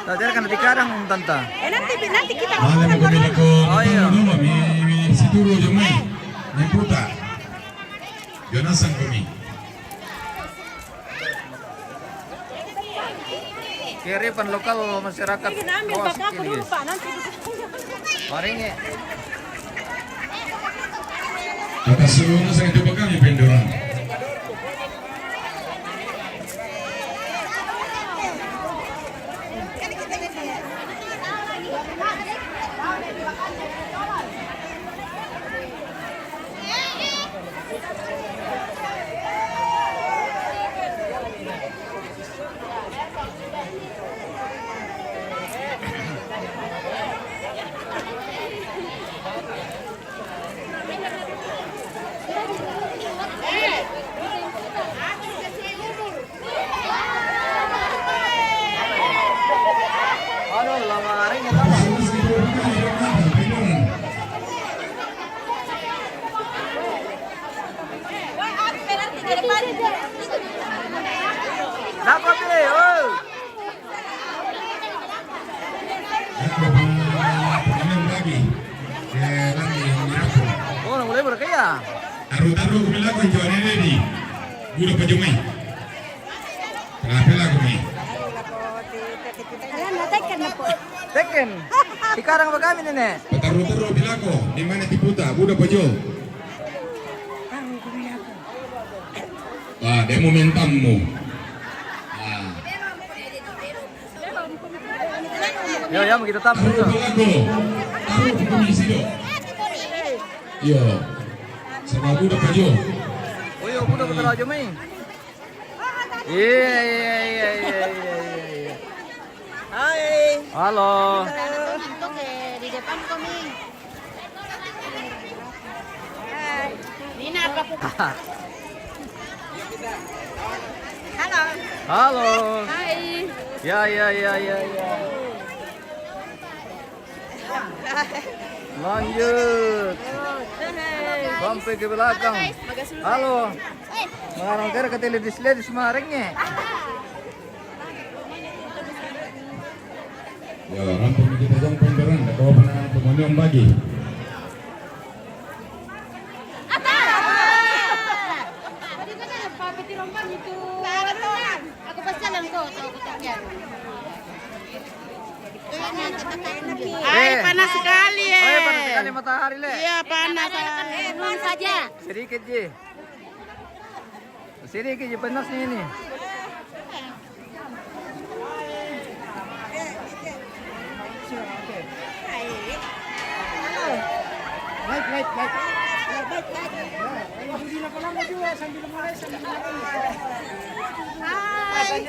Tadi kan di karang tanta. Nanti kita Alam mo kami ko. Oh, iya. Mi situro yo mai. Ni puta. Yonasan kami. Kearifan lokal masyarakat Kawas ini guys. Maringnya. Atas suuna sa ito ba kami pendoran? Ano lah maringnya tama. Dapat deh, oh. Lagi. Lagi nyapo. Oh, mulai berkaya. Aru-taru kumila ko jo ne di. Guru pa jumay. Kapela kami. Teken. Di karang ba kami nene? Pataru-taru bila ko di mana tiputa buda pa jo. Ah, demo mentammu. Ah. Yo, ya begitu tamu. Taruh bila ko. Taruh ko komisi do. Yo. Sama buda pa jo. Oh, yo, udah betul aja mai. Iya. Hai. Halo. Untuk di depan kami. Hai. Nina apa? Halo. Halo. Hai. Ya. Lanjut. Sampai ke belakang. Halo. Mengarang ke teledis Maringnya. Ya, rampung kita jang penderan da ko na pengunjung bagi. Aku pasti lang ko. Panas sekali ya. Oh, panas sekali matahari le. Iya panas. Turun saja. Sedikit je. Sedikit je panasnya ini. Light.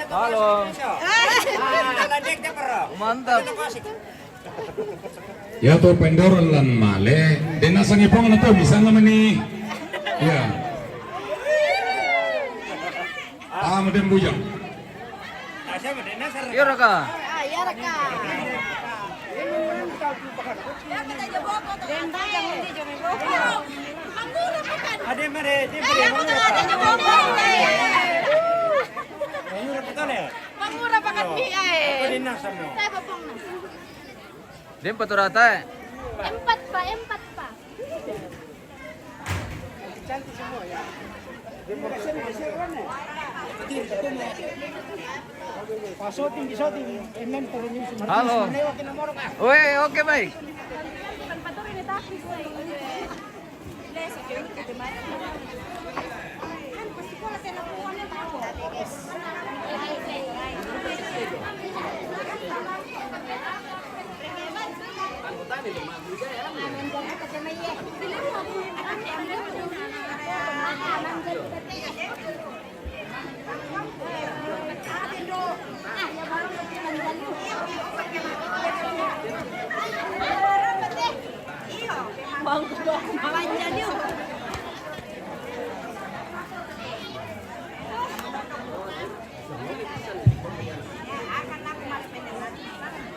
Halo. Mantap. Ya to pendoran lan male dena sangi pong na to bisa naman ni. Ya. Madem bujang. Yo Raka. Ya Raka. Mangura pakat biay. Saya popong na. Dem paturata. Empat pa. Halo. Oke, oke baik.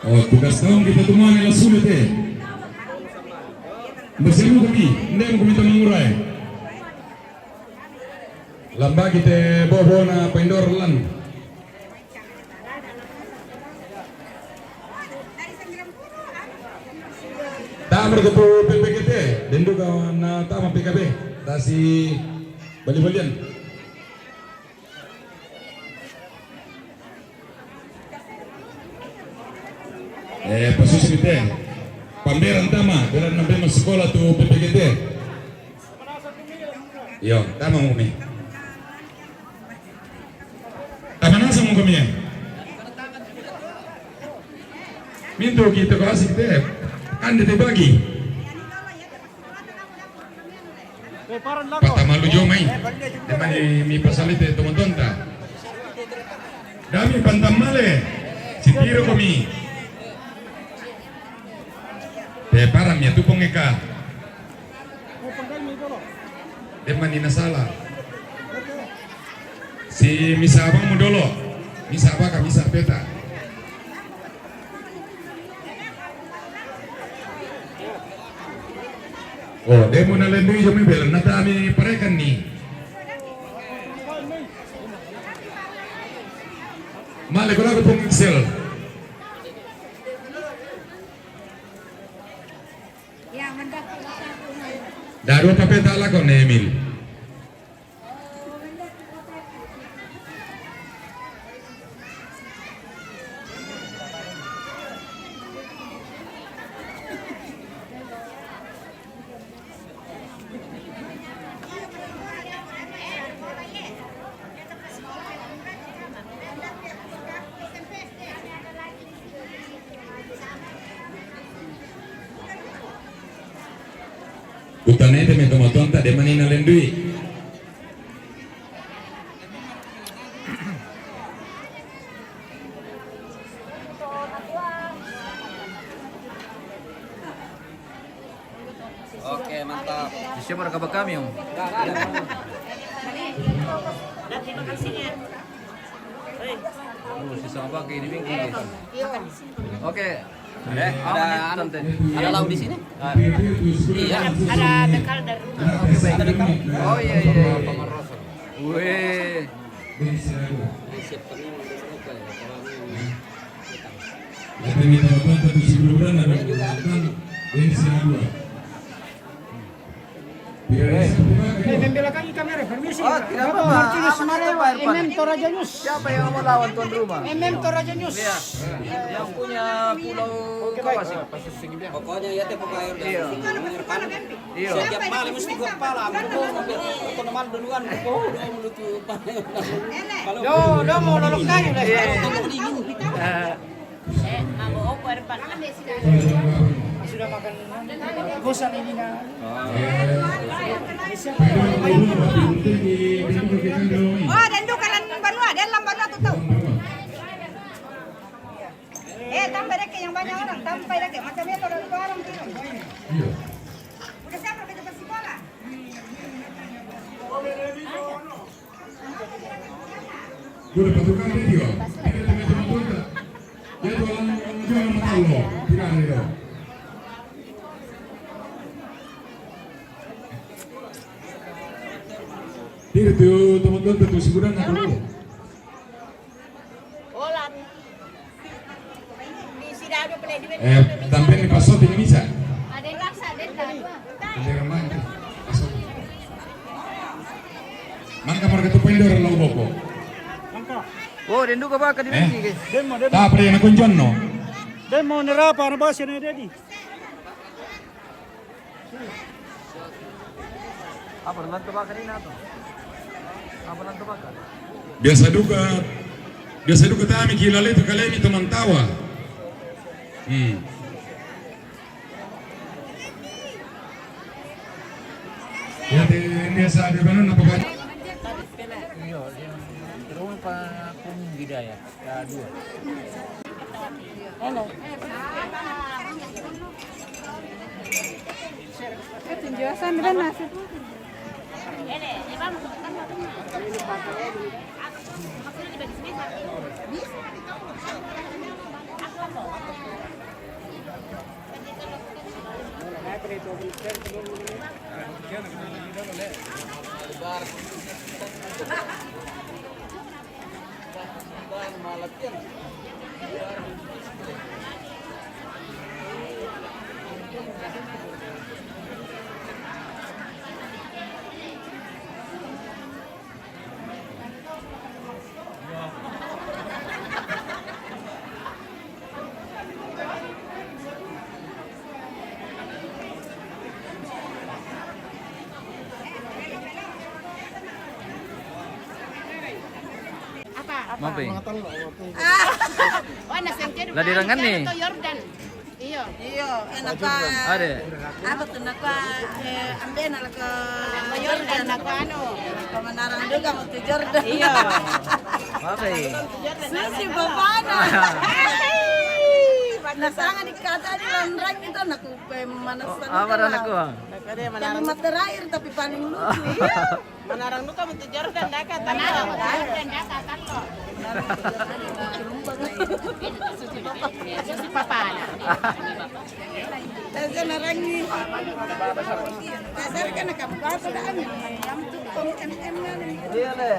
Oh, tugas tahun kita tuman ila sulit eh. Bersemu kami, hindi mo kumita manguray. Lamba kita bobo na pendor lan. Tamar ketu PPKT, dan juga na tama PKB, tasi bali-balian. Pasus kita, pameran tama, beran nabi mas sekolah tu PPKT. Yo, tama mo kami. Tama nasa mo kami ya. Minto kita ko asik deh, kan dibagi. Patamalu jo mai, depan mi pasalite teman-teman ta. Dami pantam male, sitiro kami. Param ya tupong eka. Depan ina salah. Si misabang mo dolo, misaba ka misa peta. Oh, demo na lendu yung may bel, natami parekan ni. Mali ko lang pong Excel. Daro pa peta ala ko na Emil. Utane te me tomo tonta de manina lendui. Oke, mantap. Siapa rekam kami, Om? Sisa apa ini minggu guys. Oke. Ada ada lauk di sini? Iya. Ada bekal dari rumah. Oke, baik. Oh iya iya. Wih. Nanti kita nonton tapi sebelumnya ada nonton ini dua. Membelakangi kamera, permisi. Oh, tidak apa-apa. Martinez Apa Marewa, Pak Irfan? MM Toraja News. Siapa yang mau lawan tuan rumah? MM Toraja News. Iya. Yang punya pulau kawas. Pokoknya ya teh pokoknya udah Iya. Iya. setiap malam mesti gua kepala teman duluan udah menutup Do mau lolok kayu lah. Mau opo Irfan. Sudah makan bosan ini nah. Oh, dan tu kalan Banua, dan lam Banua tu tahu. Tambah lagi yang banyak orang, tambah lagi macam itu orang tu. Udah siapa kita ke sekolah? Dua pasukan video. Ini teman-teman kita. Dia jualan matalo. Tidak ada. Tidak tuh teman-teman tentu seguran dulu. Olan. Di Sidado pala di Tampil di pasot ini bisa. Ada yang laksa, ada yang tadi. Di rumah itu. Pasot. Mangka marga tu poin dorang lau boko. Oh, dan juga Pak di minggu guys. Demo Tak pernah yang kunjon no. demo nerapa na basi na ready. Apa lang tebakan ini atau? Apa lang tebakan? Biasa duga tami kilala itu kalian itu mantawa. Ya biasa ada mana apa banyak. Iya, terus Pak Kung Hidayat, dua. Halo. Penjelasan dan nasib. Mape. Oh, nasengke. Lah dirangan nih. Jordan. Iya. Iya, enak ka. Ada. Apa tuh nak ka ambil nak ka Jordan nak ka Pemenarang juga mau ke Jordan. Iya. Mape. Susi babana. Nasangan dikata di landrak itu anakku pemanasan. Apa anakku? Kalimat terakhir tapi paling lucu. Manarang nu ka mentu Jordan dah ka Manarang Jordan dah kata lo. Susi papana. Saya narang ni. Saya kan nak apa dah ni. Yang tu MM na ni. Iya deh.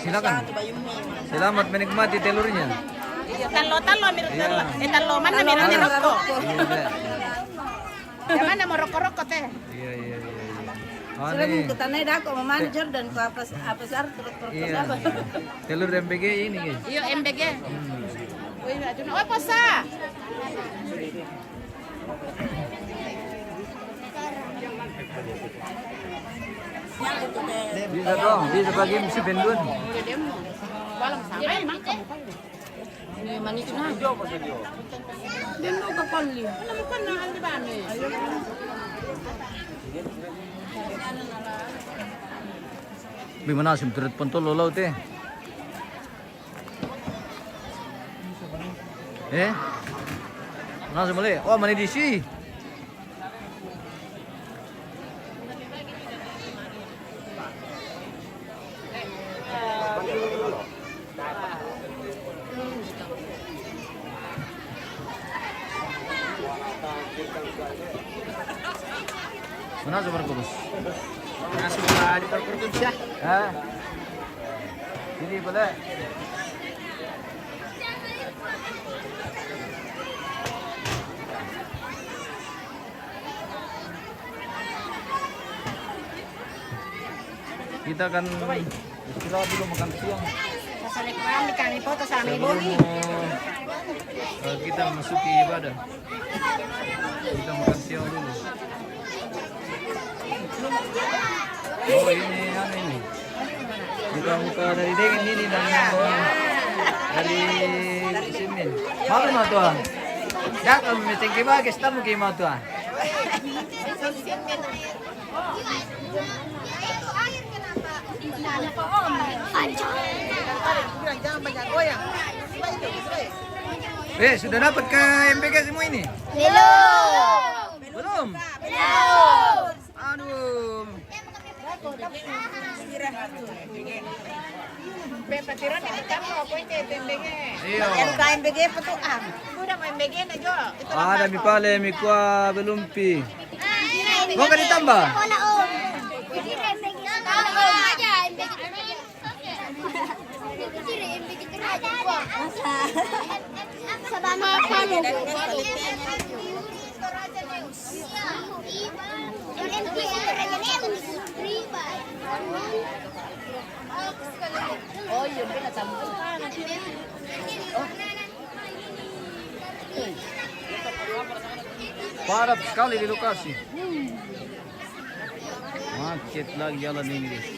Silakan. Selamat menikmati telurnya. Talo mirip talo. Talo mana mirip rokok. Yang mana mau rokok teh? Iya. Sering kita naik dah kok mana Jordan kok apa sar terus Iya. Telur MBG ini guys. Iya MBG. Wih, aduh, oh posa. Bisa dong, bisa bagi si Bendun. Walang sampai makan. Ini mani itu nah. Dan mau ke kali. Alam ko na ang diba ni? Bagaimana sih turut pentol lolau teh? Mana semula? Oh mana di sini? Mana super kurus? Masuk ka di perkurus ya. Ini boleh. Kita akan istirahat dulu makan siang. Masalik kami kami foto sa amin Sebelum boli. kita masuki ibadah, kita makan siang dulu. Oh ini yang ini. Kita buka dari dingin ini dan dari sini. Malu mah tuan. Dah kami meeting kita kita mau kemana tuan? Jangan banyak goyang. Sudah dapat ke MPK semua ini? Belum. Aduh. Patiran ni kita mo ko ite MBG. Iya. Yang KMBG petuang. Kuda mo MBG na jo. Ada mi pale mi kuah belumpi. Mau kan ditambah? Oh, yun pinatambal pa na siya. Padat sekali di lokasi. Macet lagi jalan ini guys.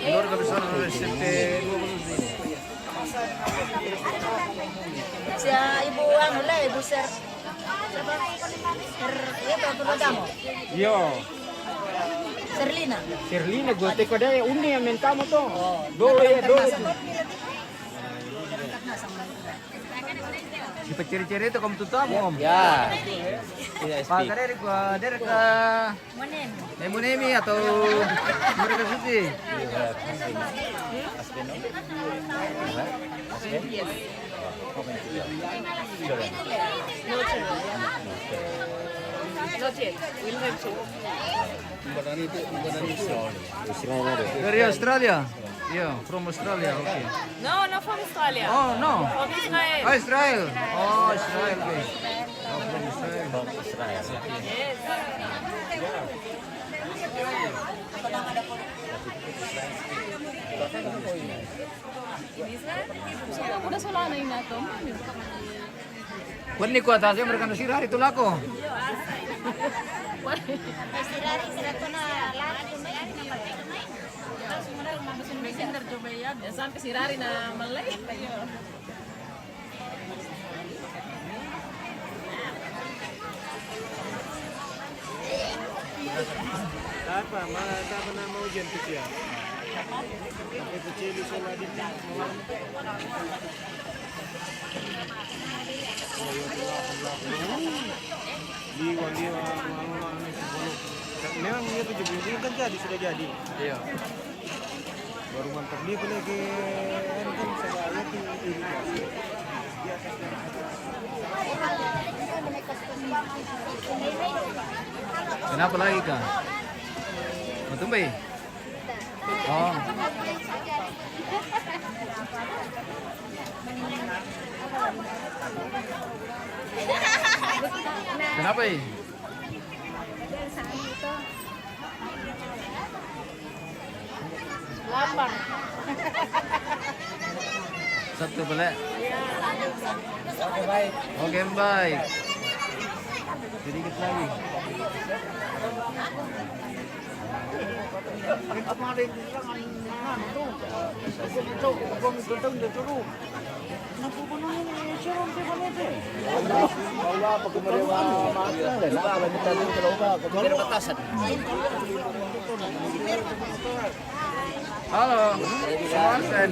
Keluarga besar RCT 20 ini. Siya ibu ano lah, ibu Sir. Iya, Bapak kamu. Yo, Serlina. Sirlina gue teko deh undi yang minta mo to. Dole. ciri-ciri itu kamu tutup om. Ya. Tidak Pak speak. dari ke Nemunemi atau mereka suci. Dari Australia. Yeah, from Australia. Okay. No, not from Australia. Oh no. From Israel. Oh, Israel. Oh, Israel. Okay. Oh, from Israel. Yes. In Israel? Udah solana yung nato. Kuan ni ko atasnya mereka nasirar itu lako. Sampai sirari na malay. Apa? Apa nama ujian kecil? Itu cili sola di liwa memang dia 70.000 kan sudah jadi. Iya. Baru mantap dia lagi kan segala itu irigasi. Kenapa lagi kak? Mau tumbai? Oh. Kenapa ini? Lapar. Satu boleh? Oke baik. Sedikit lagi. Halo, Suarsen.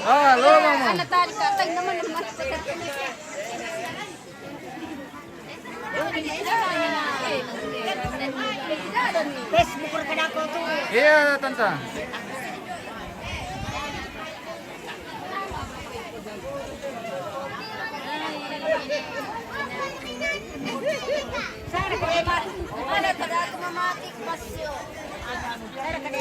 Halo, Mama. Anak tadi katanya teman-teman. Facebook rekan aku tuh. Iya, Tante. Ada kada aku mamati pasyo. Ada kada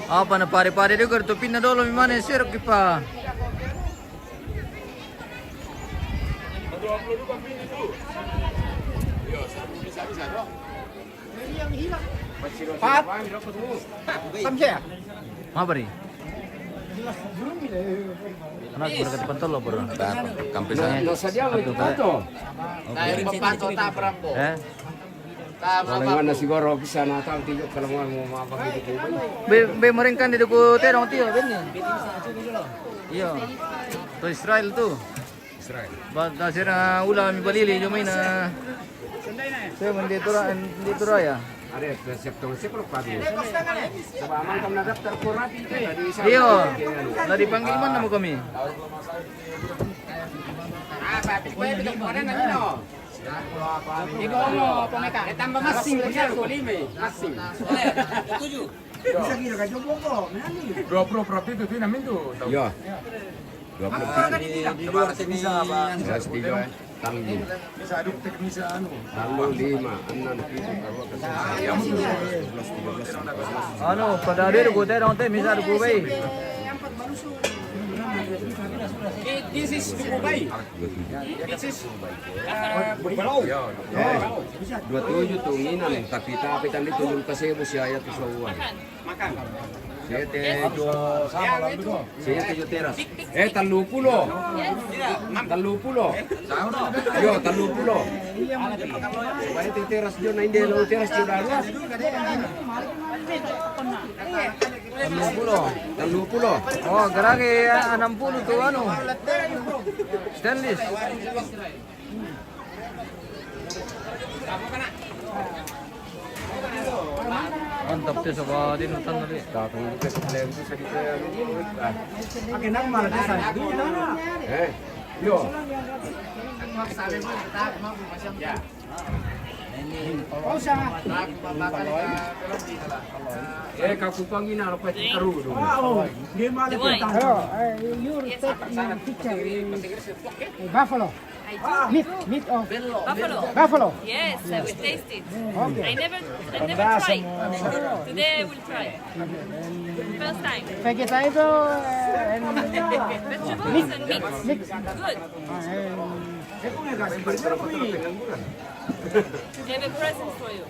Apa na pare-pare dia kerto pindah dulu mana sirok kipa. Pak. Kamsia. Apa ni? Anak mereka depan tol lo bro. Kampisan. Dari pembantu tak perambo. Kalau nasi goreng bisa natang tiga kalau mau apa gitu. Be merengkan di duku terong tio ben ni. Iya. To Israel tu. Israel. Bata sira ulah mi balili jo maina. Saya di Turaya. Ada reseptor sepuluh pagi. Coba aman kamu daftar kurati tadi. Iya. Dari panggil mana mau kami? Tambah masing masing. Bisa kira kan jomblo kok. 20% itu namin tuh. Iya. 20. Di luar bisa apa? Jelas tiga. Tanggung. Bisa aduk teknisi anu. Tanggung 5, 6, 7, Ano, pada dia duku terong te misa duku bay. This is Dubai. This is Berau. 27 tuh nginan, tapi tadi turun ke Cebu saya tuh sowan. Makan. Saya tuh teras. 30. 30. Yo 30. Supaya itu teras jo na hindi lo teras jo daruas. 30. Oh, gerage 60 tuh anu. Stainless. Mantap tuh sobat di hutan tadi. Datang ke sebelah itu saya Akin nak malah desa. Yo. Kau kupangi na apa karu do. Dia malah tentang. You take picture buffalo. Meat of buffalo. Yes, I will taste it. Okay. I never tried. Today I will try. First time. Vegetable and Vegetables and meat. mix. Good. I have a present for you.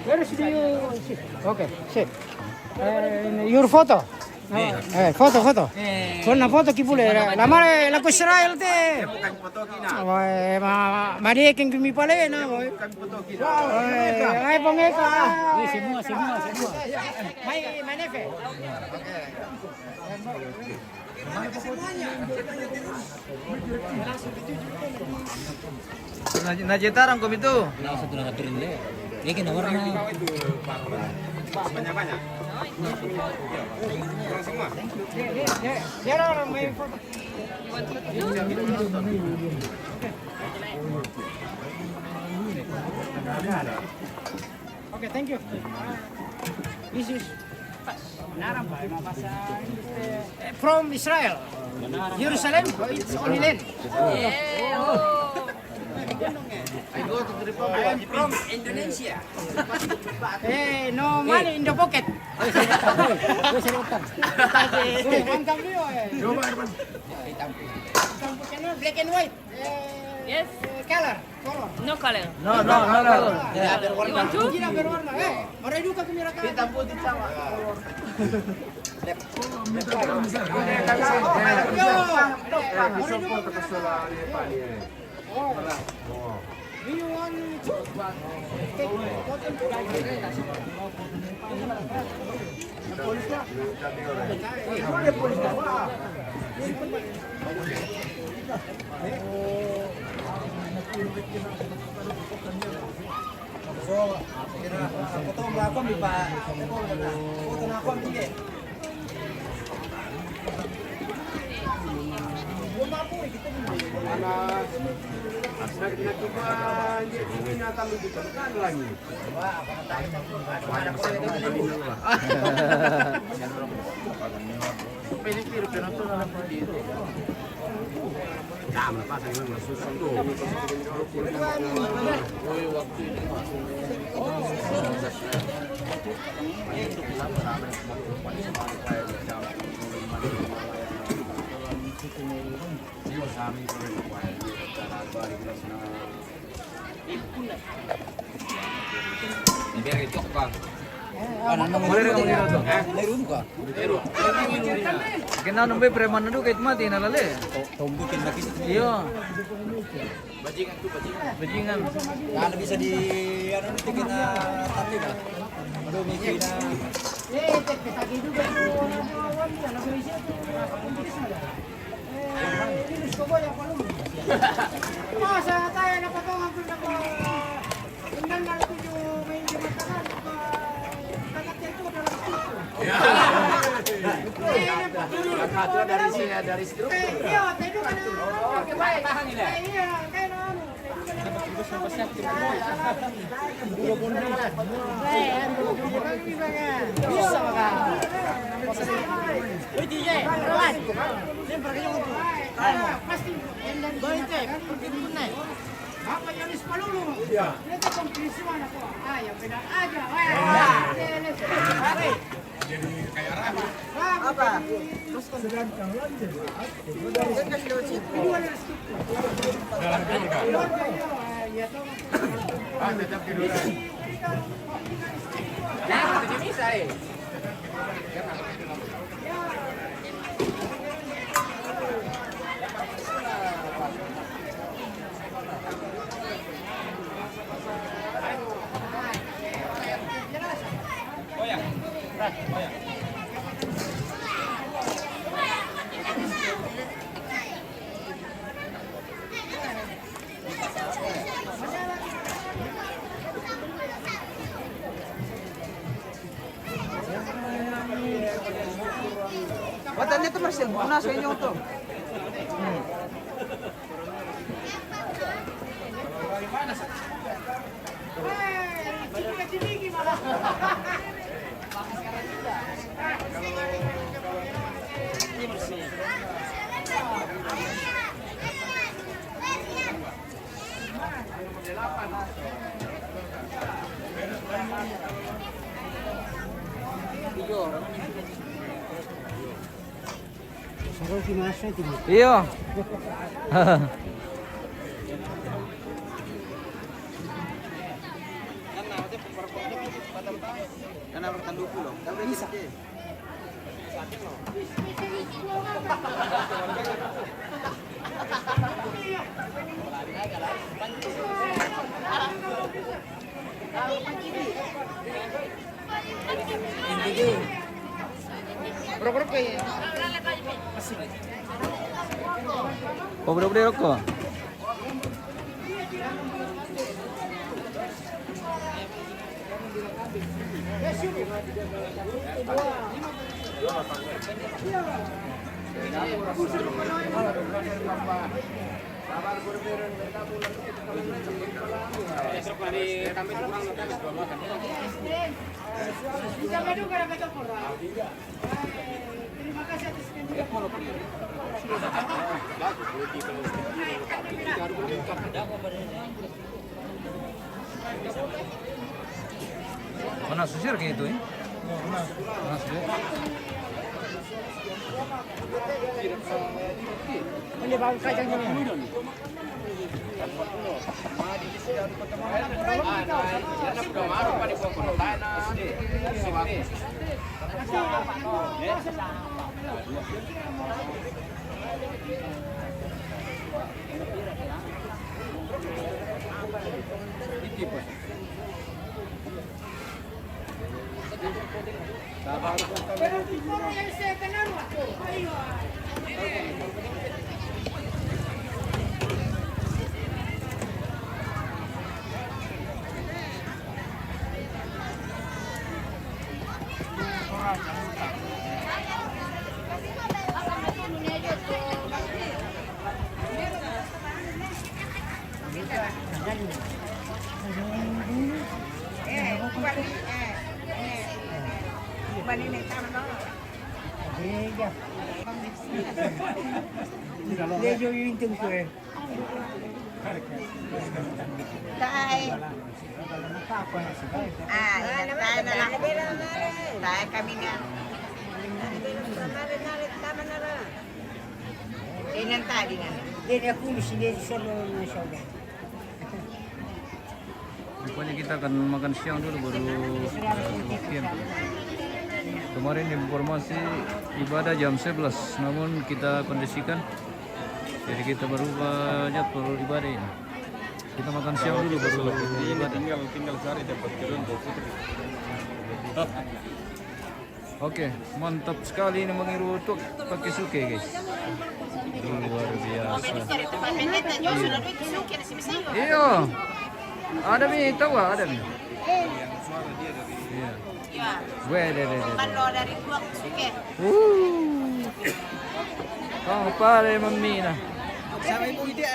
Where should you sit? Okay, sit. Your photo. Foto. Con una foto chi vuole? La mare la Israel te. Ma dia king mi pale na boy. Ay pongeka. Semua. Mai nefe. Najetarang kami itu. Banyak-banyak. Semua. Ya orang main foto. Okay, thank you. This is from Israel. Jerusalem, it's only land. I go to the Republic from Indonesia. No money in the pocket. Black and white. Yes. Color. No color. No. You want to? Tidak berwarna. Orang juga kamera kan. Hitam putih sama. Foto berapa nih Pak? Foto nakon dia. Biar itu bang. Boleh kamu dito to. Kena numbe preman nado kahit mati na lale. Tumbukin na kita. Iyo. Bajingan. Bajingan. Kalau bisa di ano tikin na tapi ba? Dumiki na. Masa tayo napatungan ko na ko. Tingnan na ko yung may matakan. Dari struktur. Iya, tayo ka na. Okay, bye. Tahan nila. Iya, kaya na ano. Bisa ka. Uy, DJ, relax. Siyempre kayo ko. Pasti. Balik eh, pergi dulu naik. Apa Yonis Palulu? Iya. Itu kompetisi mana kok? Ah, yang beda aja. Jadi kayak ragu. Apa? Dalam keluarga. Ah, tetap tiduran. Batannya tuh masih guna sa inyo to. Iya. Kana bertanduku loh. Bisa. Oh, beli rokok. Terima kasih atas Mana susir kayak itu ya? Mana susir? Ini baru kacangnya. Pero siguro yang saya kenal waktu. Ayo. Lejo yung ko eh. Tay. Ah, tayo na lang. Tayo kami na. Inan tadi na. Jadi aku di sini selalu mencoba. Pokoknya kita akan makan siang dulu baru makan. Kemarin informasi ibadah jam 11, namun kita kondisikan jadi kita berubah jadwal ibadah ini. Kita makan siang dulu baru ibadah. Tinggal sehari dapat turun Oke, mantap sekali ini mengirutuk pakai suke guys. Luar biasa. Iya. Ada mi tahu ada mi. Iya. Gue deh. Dari gua suke. Kau pare mamina. Sama ibu ide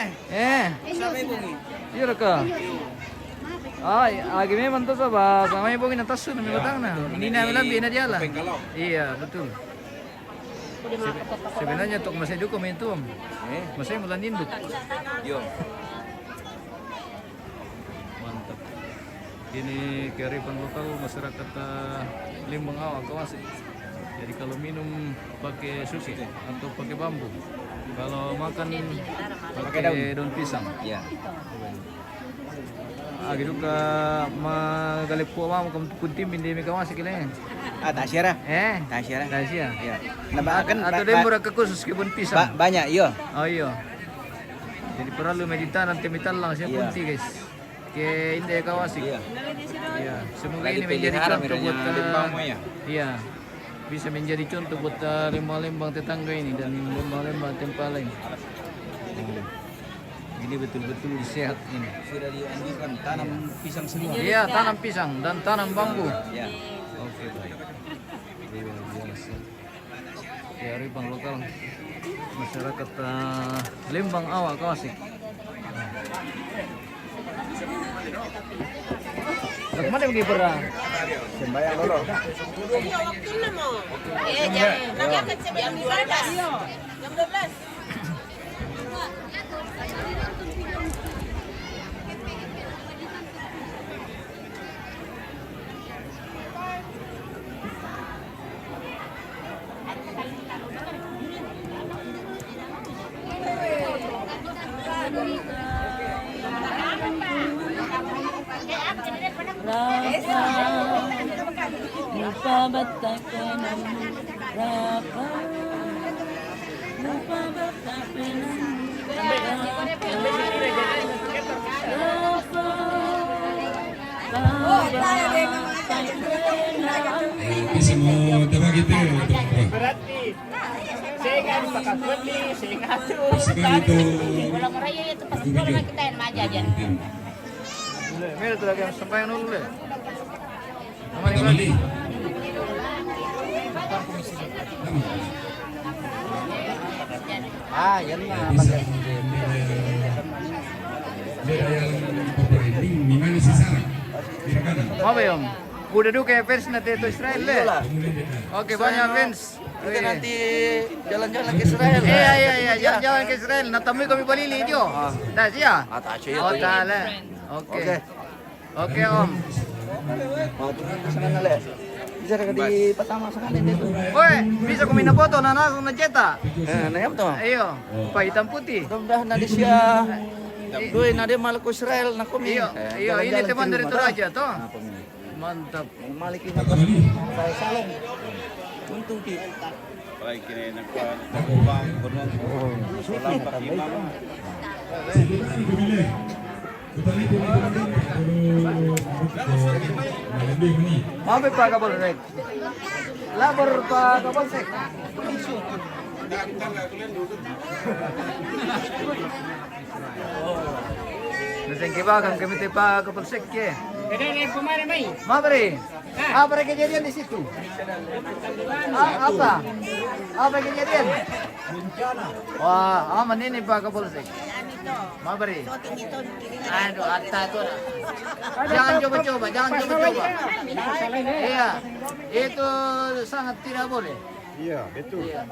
Sama ibu ni. Iya ka. Ay, agi memang tuh sama ibu kita tasu nami batang na. Ini namin lang dia lah. Iya, betul. Sebenarnya untuk masih dokumen itu, masih mulan induk. Yo. Ini kearifan lokal masyarakat Limbang Awa Kawasik. Jadi kalau minum pakai susu atau pakai bambu, kalau makan pakai daun pisang. Iya. Gitu ka magalipo mo kung kuntim hindi mi Kawasik ile. Tasyara. Tasyara. Iya. Kan Atau dia murah ke khusus kebun pisang. banyak iya. Oh iya. Jadi perlu medita nanti mital lang siya kunti guys. Ke hindi Kawasik. Iya. Semoga ini menjadi contoh buat iya. Bisa menjadi contoh buat lembang-lembang tetangga ini dan lembang-lembang tempat lain. Ini betul-betul sehat ini. Sudah dianjurkan tanam pisang semua. Iya, tanam pisang dan tanam bambu. Ya. Oke, baik. Luar biasa. Kearifan lokal masyarakat Limbang Awa Kawasik. Kemana pergi perang? Sembayang dulu. Jam 12. Jam 12. Lupa batakan raka, lupa batakan Bisa mau tebak gitu ya, Berarti saya kan pakai beli, saya ngatur. Sekarang itu Pulang raya itu pas pulang kita yang maju aja. Mira tu lagi sampai dulu le. Mata Bali. Yan na. Bisa dia yang pemerintah di mana sih Sarah? Di kanan. Apa yom? Udah dulu kayak fans nanti itu Israel le. Oke, banyak fans. Kita nanti jalan-jalan ke Israel. Iya, jalan-jalan ke Israel. Natamui kami balili itu. Dah siya? Atasnya Oh, tala. Oke. Oke, Om. Sana na le. Bisa di pertama sana dito. Woi, bisa kami na foto na langsung na cetak. Nayam to. Iyo, pa hitam putih. Mudah-mudahan na di siya. Doy na di malako Israel na kumi. Iyo, ini teman dari Toraja toh. Mantap. Maliki na Mata Bali. sa salong. Untung ki. Baik ini nakubang gunung solam pakimam. Silakan kembali. Kembali ke ini. Mabe pa Kapolsek. Labor pa Kapolsek. Naseng kibagan kami te pa Kapolsek ke. Mabri. Apa kejadian di situ? Apa? Apa kejadian? Wah, aman ini Pak Kapolsek. Mabri. Aduh, atta itu. Jangan coba-coba, jangan coba-coba. Iya, itu sangat tidak boleh. Iya, betul. Iya.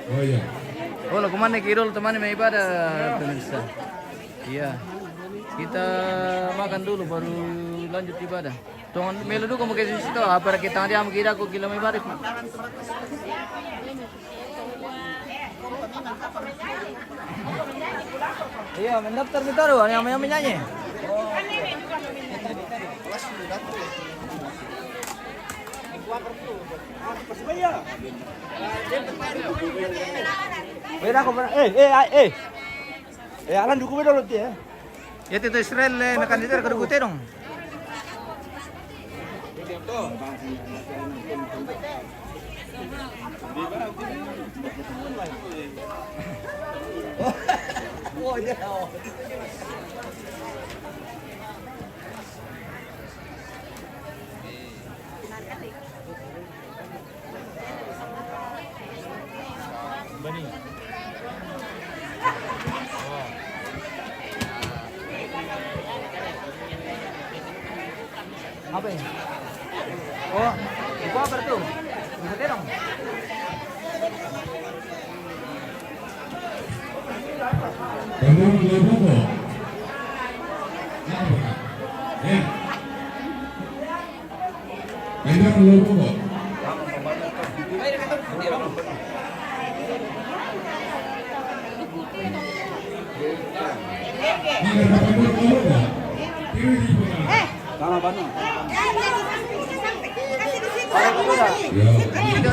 Oh iya. Oh, lo kemana Kirol teman mau ibadah pemirsa? Iya. Kita makan dulu baru lanjut ibadah. Tuhan melu dulu kamu ke situ. Apa kita dia mengira aku gila mau ibadah. Iya, mendaftar kita doang yang menyanyi. Beda ko alan duku beda lot ya. Ya itu Israel na kandidat ke Dugu Terong. Oh iya. Apa ini? Oh, itu apa tuh? Dugu Terong. Bandung Lobogo. Bandung Lobogo. Sama Bandung.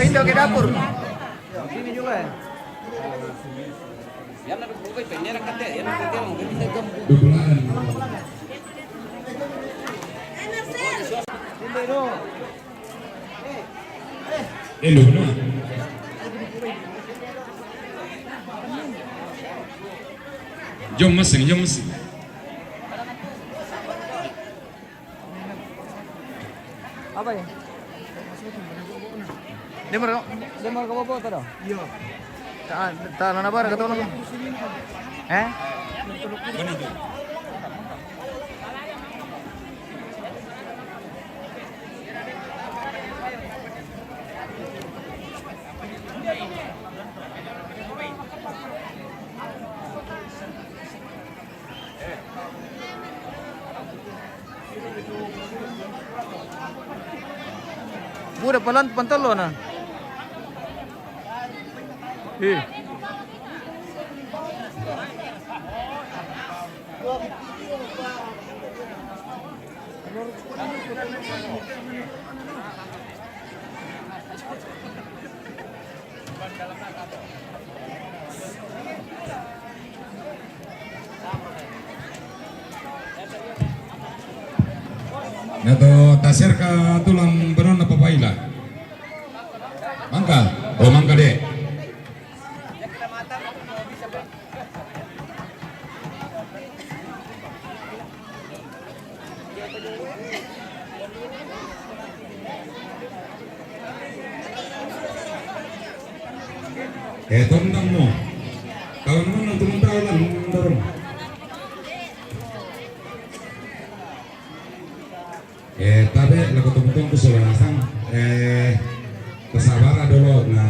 Indo ke dapur. Sini juga ya. Yan na berubah pengen kate, yan na kate mo bisa jam. Dublaan. Dublaan. Jom masing. Apa ya? Dia mau ke bawah tadi. Iya. Tak mana bar kata orang. Udah pelan pantalon ah. Nato tasir ka tulang benon apa paila? Mangka, mangka deh. Tentang mo. Tahun mo nang tumuntaw lang dorong. Tapi lagu tumutong ko sa lanasang pasabara dulu na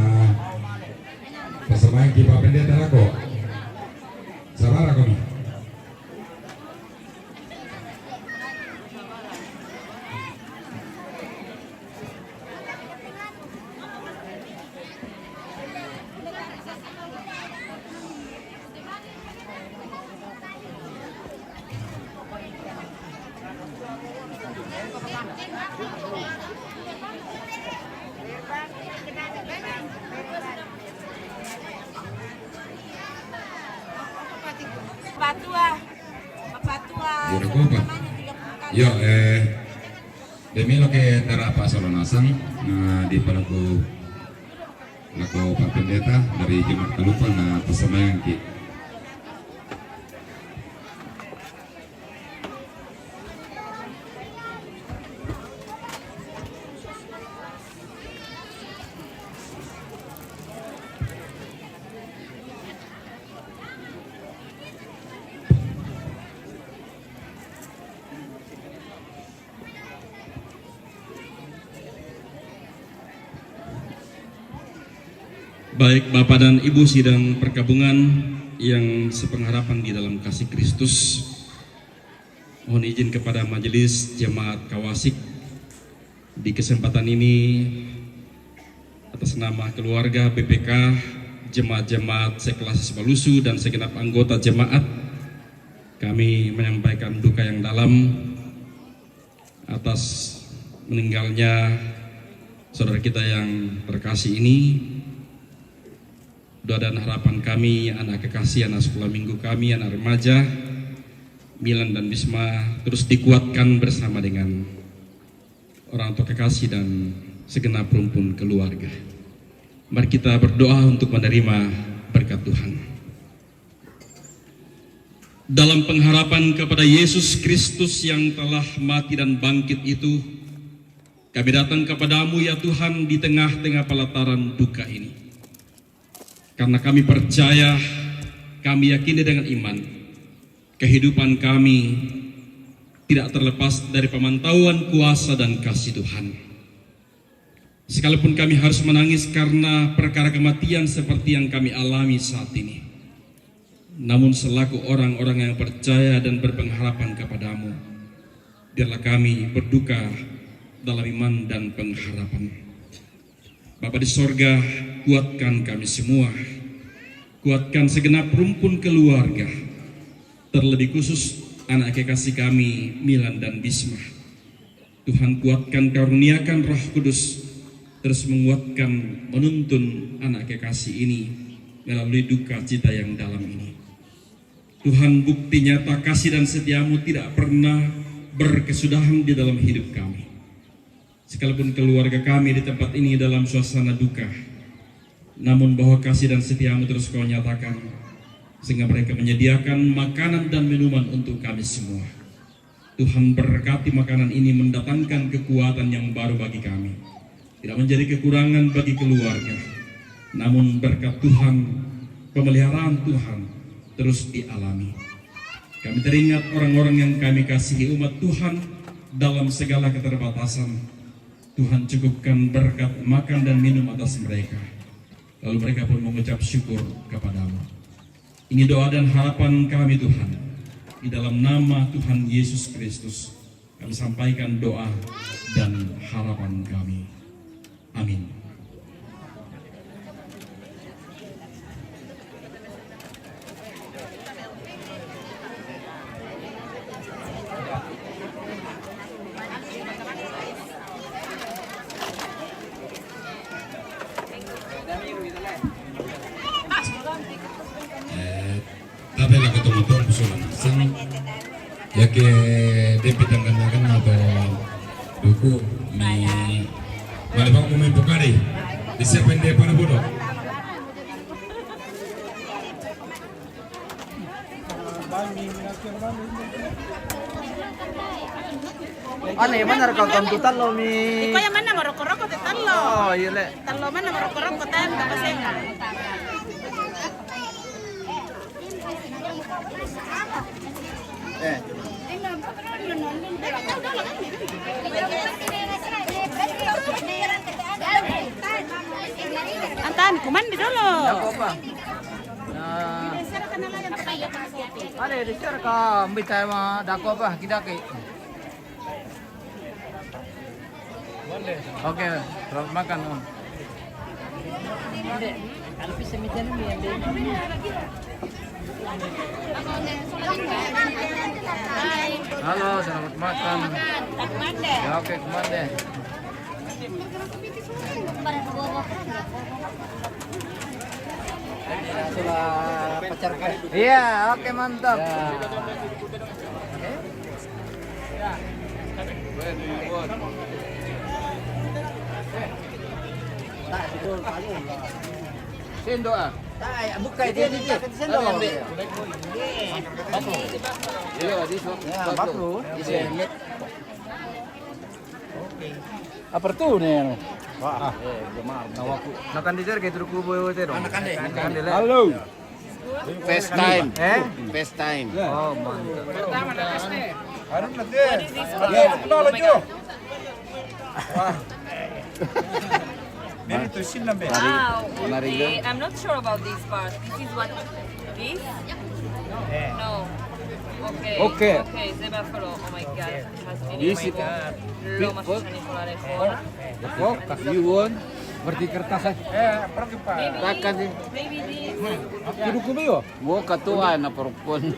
pasamayan kipa pendeta ako. Sabara ko ni. Yo, demi lo ke terapa solonasang di pelaku Pak Pendeta dari Jemaat Kalupan na pasamayan ki. Baik Bapak dan Ibu sidang perkabungan yang sepengharapan di dalam kasih Kristus, mohon izin kepada Majelis Jemaat Kawasik di kesempatan ini atas nama keluarga BPK, jemaat-jemaat sekelas Balusu dan segenap anggota jemaat, kami menyampaikan duka yang dalam atas meninggalnya saudara kita yang terkasih ini. Doa dan harapan kami, anak kekasih, anak sekolah minggu kami, anak remaja, Milan dan Bisma terus dikuatkan bersama dengan orang tua kekasih dan segenap rumpun keluarga. Mari kita berdoa untuk menerima berkat Tuhan. Dalam pengharapan kepada Yesus Kristus yang telah mati dan bangkit itu, kami datang kepadamu ya Tuhan di tengah-tengah pelataran duka ini. Karena kami percaya, kami yakini dengan iman, kehidupan kami tidak terlepas dari pemantauan kuasa dan kasih Tuhan. Sekalipun kami harus menangis karena perkara kematian seperti yang kami alami saat ini, Namun selaku orang-orang yang percaya dan berpengharapan kepadamu, biarlah kami berduka dalam iman dan pengharapan. Bapa di sorga, kuatkan kami semua, kuatkan segenap rumpun keluarga, terlebih khusus anak kekasih kami Milan dan Bisma. Tuhan, kuatkan, karuniakan Roh Kudus terus menguatkan, menuntun anak kekasih ini melalui duka cita yang dalam ini. Tuhan, bukti nyata kasih dan setiamu tidak pernah berkesudahan di dalam hidup kami. Sekalipun keluarga kami di tempat ini dalam suasana duka, namun bahwa kasih dan setiamu terus kau nyatakan, sehingga mereka menyediakan makanan dan minuman untuk kami semua. Tuhan, berkati makanan ini mendatangkan kekuatan yang baru bagi kami, tidak menjadi kekurangan bagi keluarga, namun berkat Tuhan, pemeliharaan Tuhan terus dialami. Kami teringat orang-orang yang kami kasihi, umat Tuhan dalam segala keterbatasan. Tuhan, cukupkan berkat makan dan minum atas mereka, lalu mereka pun mengucap syukur kepadamu. Ini doa dan harapan kami Tuhan, di dalam nama Tuhan Yesus Kristus kami sampaikan doa dan harapan kami. Amin. Tapi lah ketemu tuan pusulan sang ya ke depitan kan atau duku mi malibang kumain pokari disiapin dia pada bodoh. Ano yung mana kau kontutan lo mi? Ikaw yung mana maroko-roko te talo. Oh, iya le. Talo mana maroko-roko tan kapasenga. Antan, kumandi dulu. Ako pa. Ada di sini ka bitai ma dako apa kidake. Oke, selamat makan om. Halo, selamat makan. Ya oke, kemana? Sudah pacar kan? Iya, oke mantap. Sendo ah. Buka dia di sini. Iya, di bakro. Apa tuh nih? Wah, nakan di kayak truk kubo itu dong. Nakan deh. Halo. FaceTime. FaceTime. Oh, mantap. Okay. I'm not sure about this part. This is what this? No. Okay. Okay, semáforo. Oh my god. It has been in my God. Lo masukkan ko na rin. You won. Berarti kertas aja. Maybe this. Kudu kubo. Wo katua na perpon.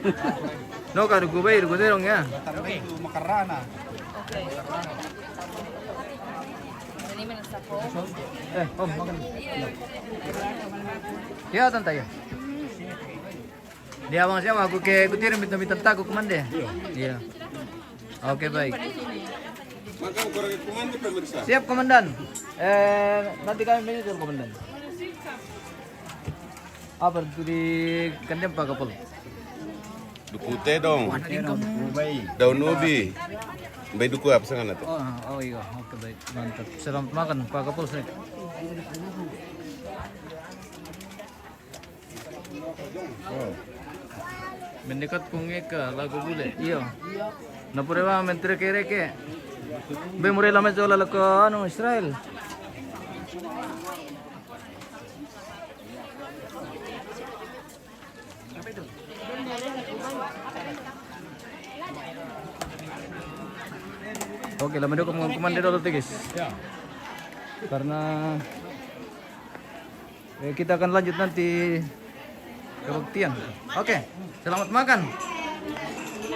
No, kudu kubo dong ya. Okay. Ini mana sapo? Om makan. Ya tante ya. Dia bang siapa? Aku ke kutirin minta taku kemana? Iya. Oke baik. Siap komandan. Nanti kami menyusul komandan. Apa itu di kandang Pak Kapol? Dukute dong. Daun ubi. Bayi duku apa sangat itu? Oh iya, oke baik, mantap. Selamat makan Pak Kapolsek. Mendekat kungeka lagu bule. Iya. Napurewa menteri kereke. Be mure lama jola lako anu Israel. Apa itu? Oke, lah mendukung komando guys. Karena kita akan lanjut nanti kebuktian. Oke, selamat makan.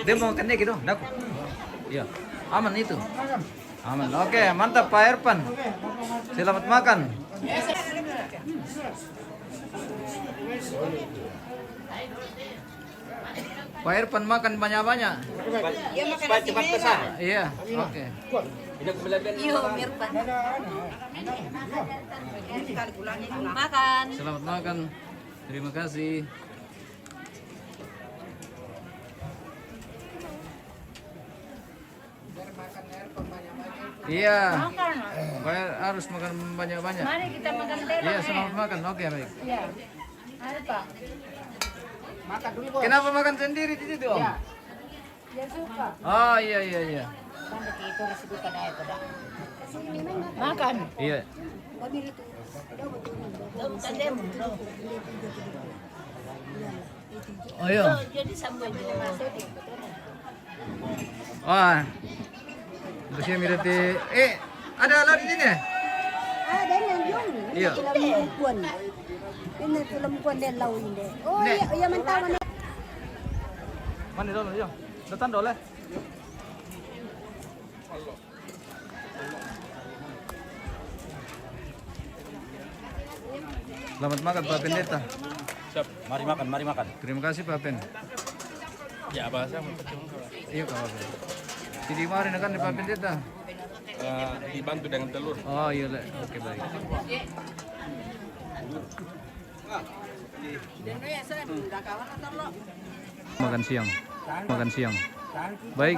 Dia mau makannya gitu, dak. Iya, aman itu. Aman. Oke, mantap Pak Irfan. Selamat makan. Pak Irfan makan banyak-banyak. Dia makan nasi merah. Iya, oke. Iyo, Irfan. Makan. Selamat makan. Terima kasih. Iya. Harus makan banyak-banyak. Mari kita makan terong. Iya, selamat makan. Oke, baik. Iya. Ada Pak. Makan dulu, Bos. Kenapa makan sendiri di situ, Om? Dia suka. Oh, iya. Makan. Iya. Oh, iya. Jadi sambal. Wah. Bersih mirati. Ada lagi di sini? Ada yang yung. Iya. Lampuan. Ini lampuan dan lau ini. Oh, iya mantawan. Mana dulu, yo. Datang dulu. Selamat makan Pak Pendeta. Siap, mari makan. Terima kasih Pak Pen. Ya, bahasa Iya kawan. Jadi kemarin kan di Pak Pendeta. dibantu dengan telur. Oh iya, oke baik. Makan siang. Baik.